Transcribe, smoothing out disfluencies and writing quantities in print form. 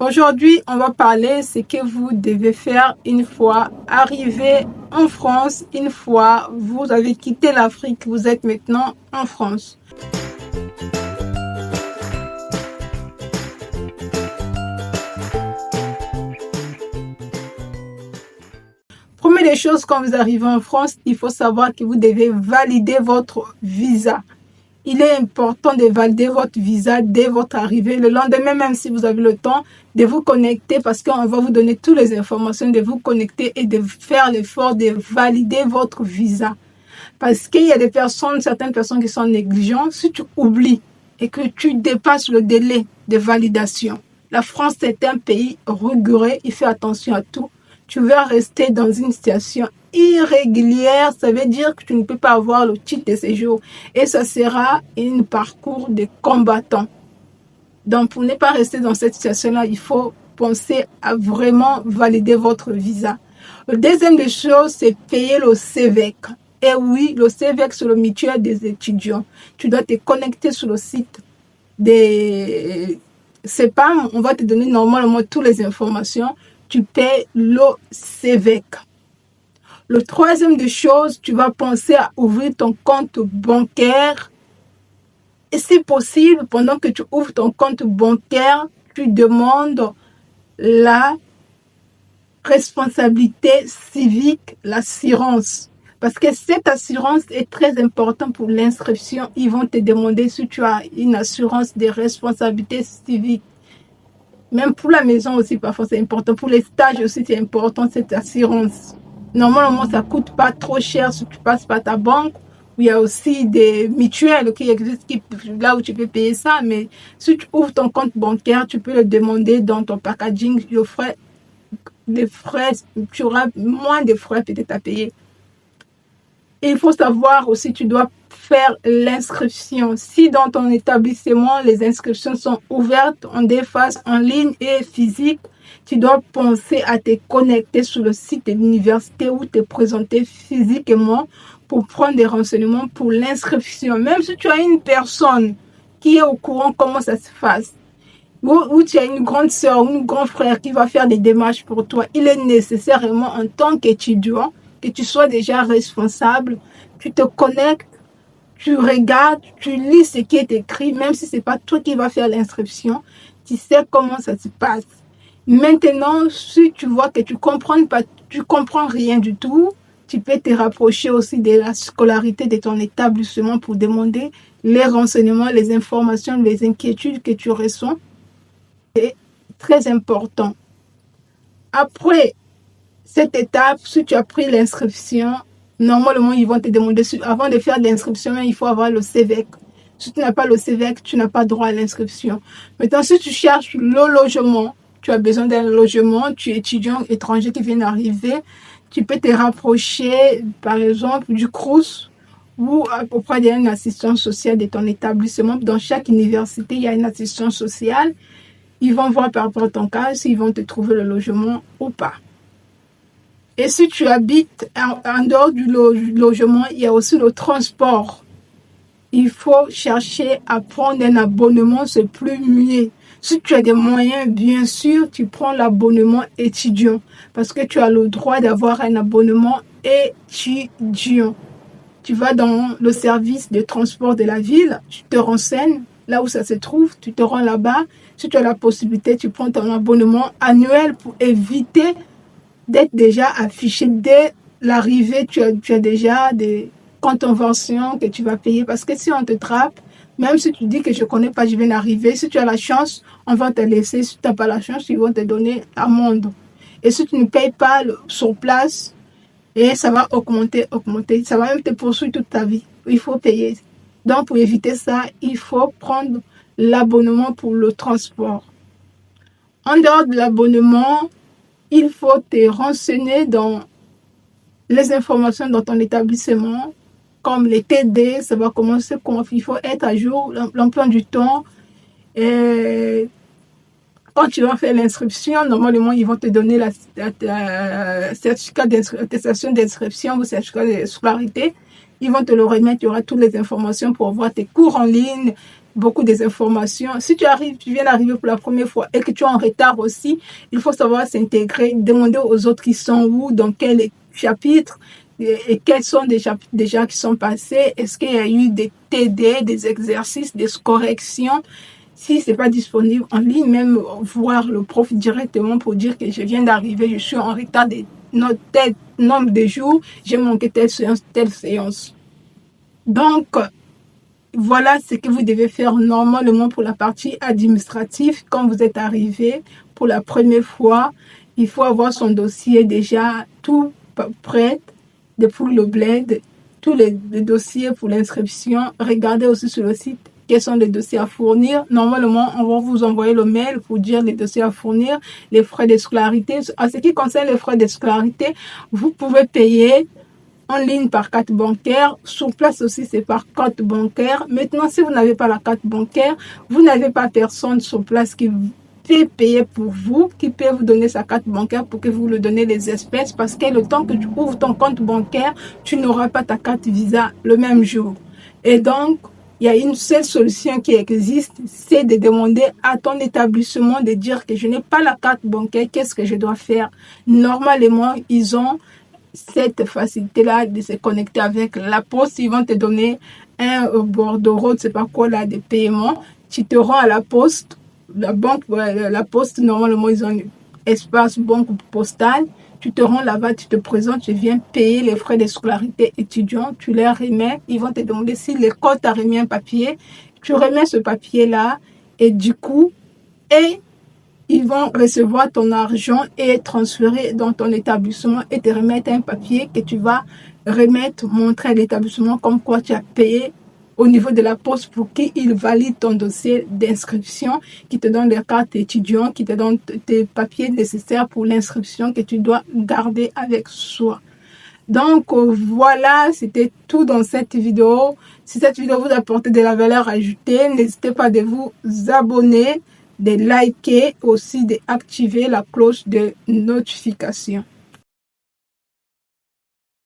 Aujourd'hui, on va parler ce que vous devez faire une fois arrivé en France, une fois vous avez quitté l'Afrique, vous êtes maintenant en France. Première des choses, quand vous arrivez en France, il faut savoir que vous devez valider votre visa. Il est important de valider votre visa dès votre arrivée. Le lendemain, même si vous avez le temps, de vous connecter parce qu'on va vous donner toutes les informations, de vous connecter et de faire l'effort de valider votre visa. Parce qu'il y a certaines personnes qui sont négligentes. Si tu oublies et que tu dépasses le délai de validation, la France est un pays rigoureux, il fait attention à tout. Tu vas rester dans une situation irrégulière, ça veut dire que tu ne peux pas avoir le titre de séjour et ça sera un parcours de combattant. Donc, pour ne pas rester dans cette situation-là, il faut penser à vraiment valider votre visa. La deuxième des choses, c'est payer le CVEC. Et oui, le CVEC, c'est le mutuel des étudiants. Tu dois te connecter sur le site des CEPAM. On va te donner normalement toutes les informations. Tu payes le CVEC. Le troisième des choses, tu vas penser à ouvrir ton compte bancaire. Et si possible, pendant que tu ouvres ton compte bancaire, tu demandes la responsabilité civique, l'assurance. Parce que cette assurance est très importante pour l'inscription. Ils vont te demander si tu as une assurance de responsabilité civique. Même pour la maison aussi, parfois c'est important. Pour les stages aussi, c'est important cette assurance. Normalement, ça ne coûte pas trop cher si tu passes par ta banque. Il y a aussi des mutuelles qui existent là où tu peux payer ça. Mais si tu ouvres ton compte bancaire, tu peux le demander dans ton packaging. Tu auras moins de frais peut-être à payer. Et il faut savoir aussi, tu dois faire l'inscription. Si dans ton établissement, les inscriptions sont ouvertes en deux phases, en ligne et physique, tu dois penser à te connecter sur le site de l'université ou te présenter physiquement pour prendre des renseignements pour l'inscription. Même si tu as une personne qui est au courant comment ça se passe, ou tu as une grande soeur ou un grand frère qui va faire des démarches pour toi, il est nécessairement en tant qu'étudiant que tu sois déjà responsable, tu te connectes, tu regardes, tu lis ce qui est écrit, même si ce n'est pas toi qui vas faire l'inscription, tu sais comment ça se passe. Maintenant, si tu vois que tu comprends rien du tout, tu peux te rapprocher aussi de la scolarité de ton établissement pour demander les renseignements, les informations, les inquiétudes que tu ressens. C'est très important. Après cette étape, si tu as pris l'inscription, normalement, ils vont te demander, avant de faire l'inscription, il faut avoir le CVEC. Si tu n'as pas le CVEC, tu n'as pas droit à l'inscription. Maintenant, si tu cherches le logement, tu as besoin d'un logement, tu es étudiant étranger qui vient d'arriver, tu peux te rapprocher, par exemple, du CROUS ou auprès d'une assistance sociale de ton établissement. Dans chaque université, il y a une assistance sociale. Ils vont voir par rapport à ton cas s'ils vont te trouver le logement ou pas. Et si tu habites en dehors du logement, il y a aussi le transport. Il faut chercher à prendre un abonnement, c'est plus mieux. Si tu as des moyens, bien sûr, tu prends l'abonnement étudiant parce que tu as le droit d'avoir un abonnement étudiant. Tu vas dans le service de transport de la ville, tu te renseignes là où ça se trouve, tu te rends là-bas. Si tu as la possibilité, tu prends ton abonnement annuel pour éviter d'être déjà affiché dès l'arrivée. Tu as déjà des contraventions que tu vas payer parce que si on te trappe, même si tu dis que je ne connais pas, je viens d'arriver, si tu as la chance, on va te laisser. Si tu n'as pas la chance, ils vont te donner l'amende. Et si tu ne payes pas sur place, et ça va augmenter. Ça va même te poursuivre toute ta vie. Il faut payer. Donc, pour éviter ça, il faut prendre l'abonnement pour le transport. En dehors de l'abonnement, il faut te renseigner dans les informations dans ton établissement, comme les TD, ça va commencer, il faut être à jour, l'emploi du temps. Et quand tu vas faire l'inscription, normalement, ils vont te donner la certificat d'attestation d'inscription ou certificat de scolarité. Ils vont te le remettre, il y aura toutes les informations pour voir tes cours en ligne, beaucoup des informations. Si tu viens d'arriver pour la première fois et que tu es en retard aussi, il faut savoir s'intégrer, demander aux autres qui sont où, dans quel chapitre, et quels sont des chapitres déjà qui sont passés. Est-ce qu'il y a eu des TD, des exercices, des corrections? Si c'est pas disponible en ligne, même voir le prof directement pour dire que je viens d'arriver, je suis en retard de tel nombre de jours, j'ai manqué telle séance, telle séance. Donc, voilà ce que vous devez faire normalement pour la partie administrative. Quand vous êtes arrivé pour la première fois, il faut avoir son dossier déjà tout prêt, depuis le bled, tous les dossiers pour l'inscription. Regardez aussi sur le site quels sont les dossiers à fournir. Normalement, on va vous envoyer le mail pour dire les dossiers à fournir, les frais de scolarité. En ce qui concerne les frais de scolarité, vous pouvez payer en ligne par carte bancaire. Sur place aussi, c'est par carte bancaire. Maintenant, si vous n'avez pas la carte bancaire, vous n'avez pas personne sur place qui peut payer pour vous, qui peut vous donner sa carte bancaire pour que vous lui donnez les espèces, parce que le temps que tu ouvres ton compte bancaire, tu n'auras pas ta carte Visa le même jour. Et donc, il y a une seule solution qui existe, c'est de demander à ton établissement de dire que je n'ai pas la carte bancaire, qu'est-ce que je dois faire? Normalement, ils ont cette facilité-là de se connecter avec la poste. Ils vont te donner un bordereau, c'est pas quoi là, de paiement. Tu te rends à la poste, la banque, la poste, normalement, ils ont un espace banque postale. Tu te rends là-bas, tu te présentes, tu viens payer les frais de scolarité étudiants, tu les remets. Ils vont te demander si l'école t'a remis un papier. Tu remets ce papier-là et du coup, ils vont recevoir ton argent et transférer dans ton établissement et te remettre un papier que tu vas remettre, montrer à l'établissement comme quoi tu as payé au niveau de la poste pour qu'il valide ton dossier d'inscription, qui te donne les cartes étudiants, qui te donne tes papiers nécessaires pour l'inscription que tu dois garder avec soi. Donc voilà, c'était tout dans cette vidéo. Si cette vidéo vous apporte de la valeur ajoutée, n'hésitez pas de vous abonner, de liker, aussi d'activer la cloche de notification.